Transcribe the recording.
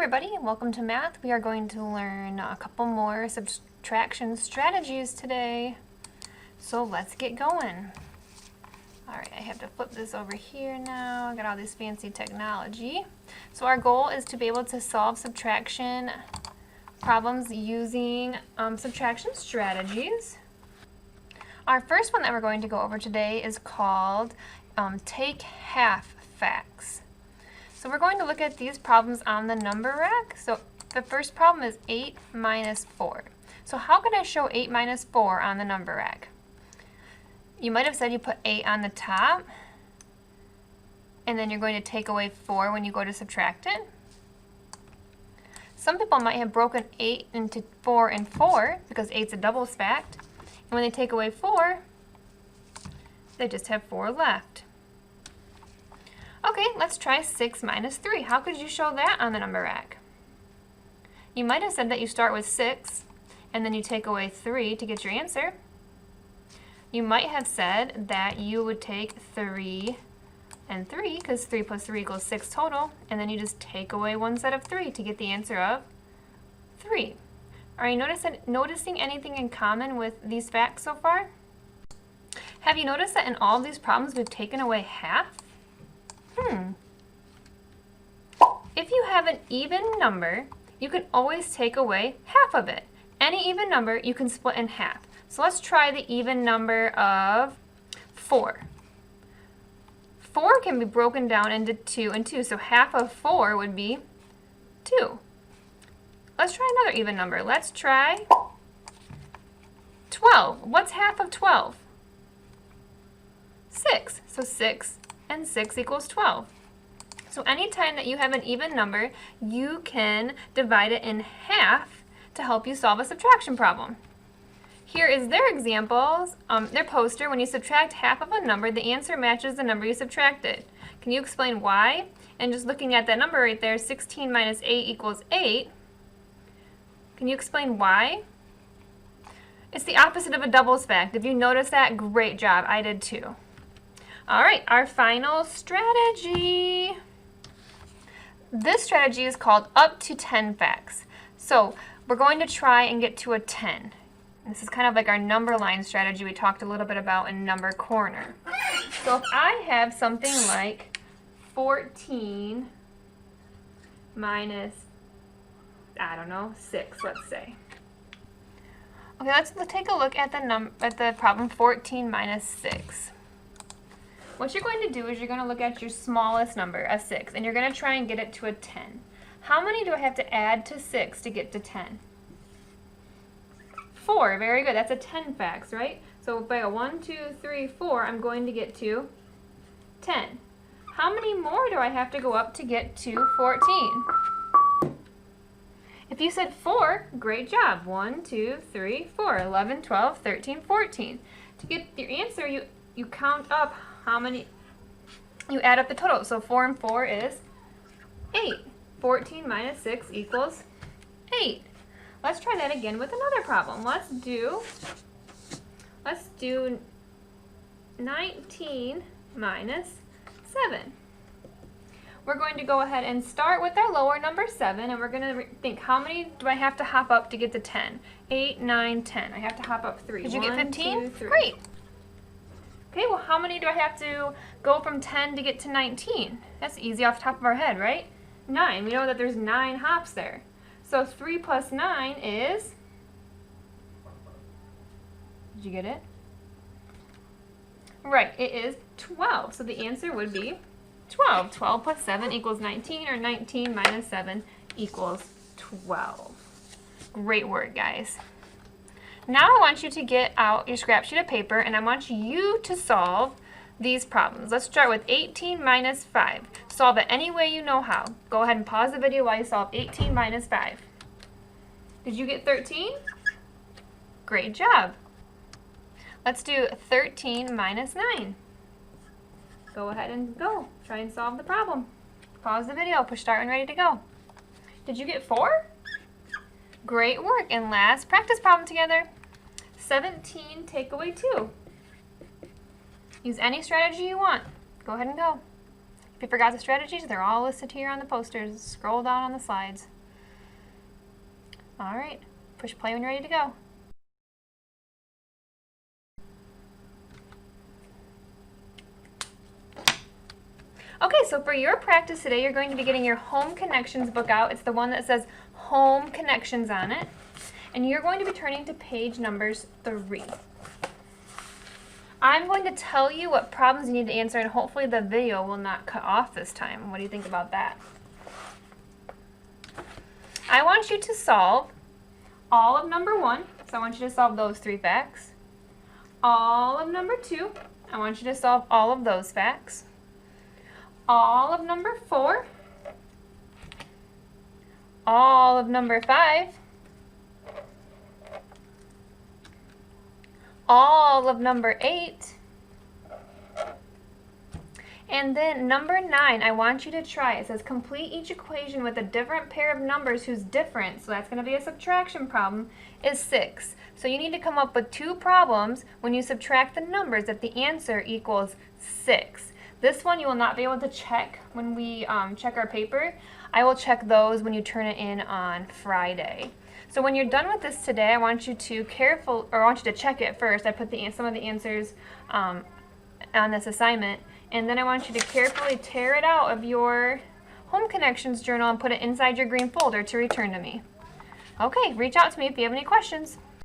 everybody, and welcome to math. We are going to learn a couple more subtraction strategies today. So let's get going. Alright, I have to flip this over here now. I got all this fancy technology. So our goal is to be able to solve subtraction problems using subtraction strategies. Our first one that we're going to go over today is called take half facts. So we're going to look at these problems on the number rack. So the first problem is 8 minus 4. So how could I show 8 minus 4 on the number rack? You might have said you put 8 on the top, and then you're going to take away 4 when you go to subtract it. Some people might have broken 8 into 4 and 4 because 8's a double fact. And when they take away 4, they just have 4 left. Okay, let's try 6 minus 3. How could you show that on the number rack? You might have said that you start with 6 and then you take away 3 to get your answer. You might have said that you would take 3 and 3 because 3 plus 3 equals 6 total, and then you just take away one set of 3 to get the answer of 3. Are you noticing anything in common with these facts so far? Have you noticed that in all of these problems we've taken away half? If you have an even number, you can always take away half of it. Any even number you can split in half. So let's try the even number of 4. 4 can be broken down into 2 and 2, so half of 4 would be 2. Let's try another even number. Let's try 12. What's half of 12? 6. So 6 and 6 equals 12. So anytime that you have an even number, you can divide it in half to help you solve a subtraction problem. Here is their examples, their poster. When you subtract half of a number, the answer matches the number you subtracted. Can you explain why? And just looking at that number right there, 16 minus 8 equals 8. Can you explain why? It's the opposite of a doubles fact. If you notice that, great job. I did too. All right, our final strategy. This strategy is called up to 10 facts. So we're going to try and get to a 10. This is kind of like our number line strategy we talked a little bit about in number corner. So if I have something like 14 minus, I don't know, 6, let's say. Okay, let's take a look at the problem 14 minus 6. What you're going to do is you're going to look at your smallest number, a 6, and you're going to try and get it to a 10. How many do I have to add to 6 to get to 10? 4. Very good. That's a 10 facts, right? So if I go 1, 2, 3, 4, I'm going to get to 10. How many more do I have to go up to get to 14? If you said 4, great job. 1, 2, 3, 4, 11, 12, 13, 14. To get your answer, you count up how many, you add up the total. So 4 and 4 is 8. 14 minus 6 equals 8. Let's try that again with another problem. Let's do 19 minus 7. We're going to go ahead and start with our lower number 7, and we're going to think, how many do I have to hop up to get to 10? 8, 9, 10. I have to hop up 3. Did you get 15? 2, 3. Great. Okay, well, how many do I have to go from 10 to get to 19? That's easy off the top of our head, right? 9. We know that there's 9 hops there. So 3 plus 9 is, did you get it? Right, it is 12. So the answer would be 12. 12 plus 7 equals 19, or 19 minus 7 equals 12. Great work, guys. Now I want you to get out your scrap sheet of paper, and I want you to solve these problems. Let's start with 18 minus 5. Solve it any way you know how. Go ahead and pause the video while you solve 18 minus 5. Did you get 13? Great job. Let's do 13 minus 9. Go ahead and go. Try and solve the problem. Pause the video, push start when ready to go. Did you get 4? Great work. And last practice problem together. 17 take away 2. Use any strategy you want. Go ahead and go. If you forgot the strategies, they're all listed here on the posters. Scroll down on the slides. All right, push play when you're ready to go. Okay, so for your practice today, you're going to be getting your Home Connections book out. It's the one that says Home Connections on it. And you're going to be turning to page numbers 3. I'm going to tell you what problems you need to answer, and hopefully the video will not cut off this time. What do you think about that? I want you to solve all of number 1. So I want you to solve those 3 facts. All of number 2. I want you to solve all of those facts. All of number 4. All of number 5. All of number 8. And then number 9, I want you to try. It says complete each equation with a different pair of numbers whose difference, so that's going to be a subtraction problem, is 6. So you need to come up with 2 problems when you subtract the numbers that the answer equals 6. This one you will not be able to check when we check our paper. I will check those when you turn it in on Friday. So when you're done with this today, I want you to check it first. I put some of the answers on this assignment, and then I want you to carefully tear it out of your Home Connections journal and put it inside your green folder to return to me. Okay, reach out to me if you have any questions.